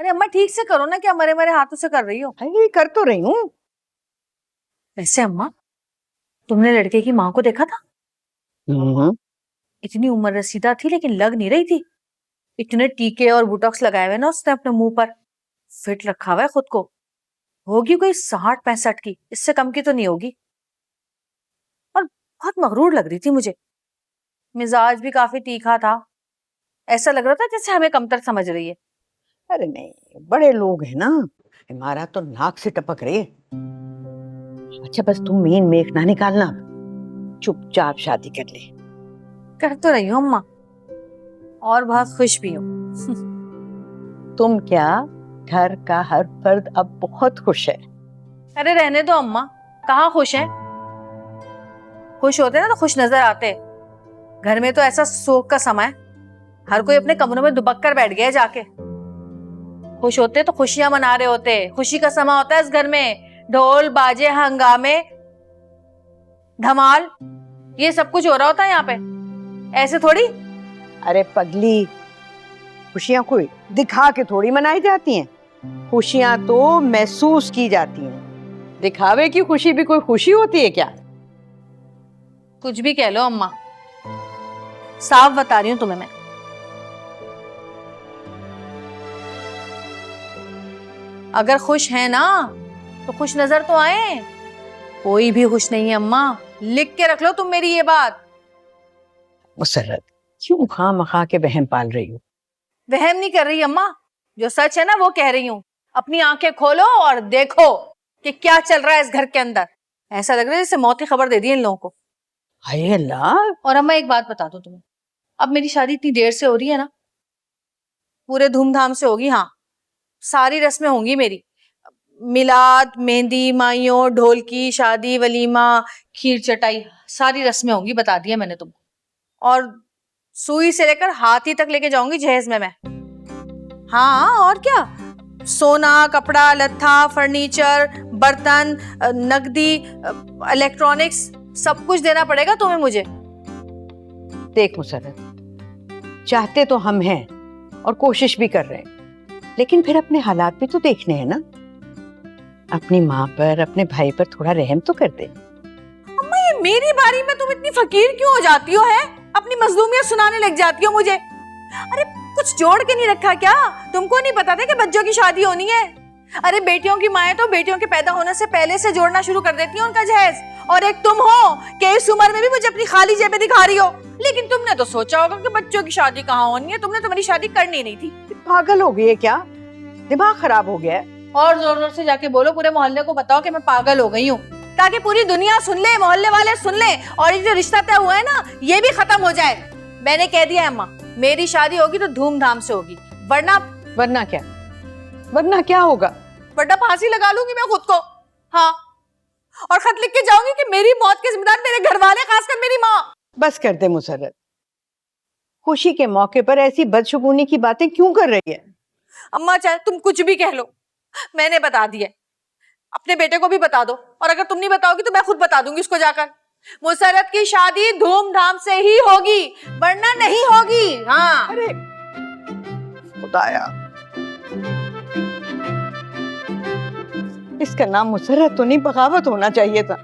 अरे अम्मा ठीक से करो ना, क्या मरे मरे हाथों से कर रही हो? ये कर तो रही हूँ। वैसे अम्मा, तुमने लड़के की माँ को देखा था? इतनी उम्र रसीदा थी लेकिन लग नहीं रही थी। इतने टीके और बुटॉक्स लगाए हुए ना उसने अपने मुंह पर। फिट रखा हुआ है खुद को। होगी कोई 60-65 की, इससे कम की तो नहीं होगी। और बहुत मगरूर लग रही थी मुझे। मिजाज भी काफी तीखा था। ऐसा लग रहा था जैसे हमें कमतर समझ रही है। अरे नहीं, बड़े लोग हैं ना, हमारा तो नाक से टपक रही है। अच्छा बस तुम मेन मेख ना निकालना, चुपचाप शादी कर ले। कर तो रही हूँ अम्मा, और बहुत खुश भी हूँ। तुम क्या, घर का हर फर्द अब बहुत खुश है। अरे रहने दो अम्मा, कहाँ खुश हैं? खुश होते ना तो खुश नजर आते। घर में तो ऐसा शोक का समय, हर कोई अपने कमरों में दुबक कर बैठ गया जाके। खुश होते तो खुशियां मना रहे होते। खुशी का समय होता है इस घर में, ढोल बाजे हंगामे धमाल, ये सब कुछ हो रहा होता है यहाँ पे। ऐसे थोड़ी। अरे पगली, खुशियां कोई दिखा के थोड़ी मनाई जाती हैं। खुशियां तो महसूस की जाती हैं। दिखावे की खुशी भी कोई खुशी होती है क्या? कुछ भी कह लो अम्मा, साफ बता रही हूँ तुम्हें मैं। अगर खुश है ना तो खुश नजर तो आए। कोई भी खुश नहीं है अम्मा, लिख के रख लो तुम मेरी ये बात। मुसर्रत, क्यों खामखा के वहम पाल रही हो? वहम नहीं कर रही अम्मा, जो सच है ना वो कह रही हूँ। अपनी आंखें खोलो और देखो कि क्या चल रहा है इस घर के अंदर। ऐसा लग रहा है जैसे मौत की खबर दे दी इन लोगों को। हाय अल्लाह। और अम्मा एक बात बता दो तुम्हें, अब मेरी शादी इतनी देर से हो रही है ना, पूरे धूमधाम से होगी। हाँ, सारी रस्में होंगी मेरी। मिलाद, मेहंदी, माइयों, ढोलकी, शादी, वलीमा, खीर चटाई, सारी रस्में होंगी, बता दिया मैंने तुमको। और सुई से लेकर हाथी तक लेके जाऊंगी जहेज में मैं। हाँ और क्या, सोना, कपड़ा, लत्था, फर्नीचर, बर्तन, नकदी, इलेक्ट्रॉनिक्स, सब कुछ देना पड़ेगा तुम्हें मुझे। देख मुसर्रत, चाहते तो हम हैं और कोशिश भी कर रहे हैं, लेकिन फिर अपने हालात भी तो देखने हैं ना। अपनी माँ पर, अपने भाई पर थोड़ा रहम तो कर दे। अम्मा ये मेरी बारी में तुम इतनी फकीर क्यों हो जाती हो? है अपनी मजलूमियत सुनाने लग जाती हो मुझे। अरे कुछ जोड़ के नहीं रखा क्या? तुमको नहीं पता था कि बच्चों की शादी होनी है? अरे बेटियों की माएं तो बेटियों के पैदा होने से पहले से जोड़ना शुरू कर देती हैं उनका जहेज। और एक तुम हो कि इस उम्र में भी मुझे अपनी खाली जेबें दिखा रही हो। लेकिन तुमने तो सोचा होगा कि बच्चों की शादी कहाँ होनी है, तुमने तो मेरी शादी करनी नहीं थी। पागल हो गई है क्या? दिमाग खराब हो गया है? और जोर जोर से जाके बोलो, पूरे मोहल्ले को बताओ कि मैं पागल हो गई हूँ, ताकि पूरी दुनिया सुन ले, मोहल्ले वाले सुन ले, और ये जो रिश्ता तय हुआ है ना ये भी खत्म हो जाए। मैंने कह दिया है अम्मा, मेरी शादी होगी तो धूमधाम से होगी, वरना क्या? वरना क्या होगा? वरना फांसी लगा लूंगी मैं खुद को। हाँ, और खत लिख के जाऊंगी कि मेरी मौत के जिम्मेदार मेरे घर वाले, खासकर मेरी माँ। बस कर दे मुसर्रत, खुशी के मौके पर ऐसी बदशगुनी की बातें क्यों कर रही है? अम्मा चाहे तुम कुछ भी कह लो, मैंने बता दिया। अपने बेटे को भी बता दो, और अगर तुम नहीं बताओगी तो मैं खुद बता दूंगी उसको जाकर। मुसर्रत की शादी धूमधाम से ही होगी, वरना नहीं होगी। हाँ। अरे खुदाया, इसका नाम मुसर्रत तो नहीं बगावत होना चाहिए था।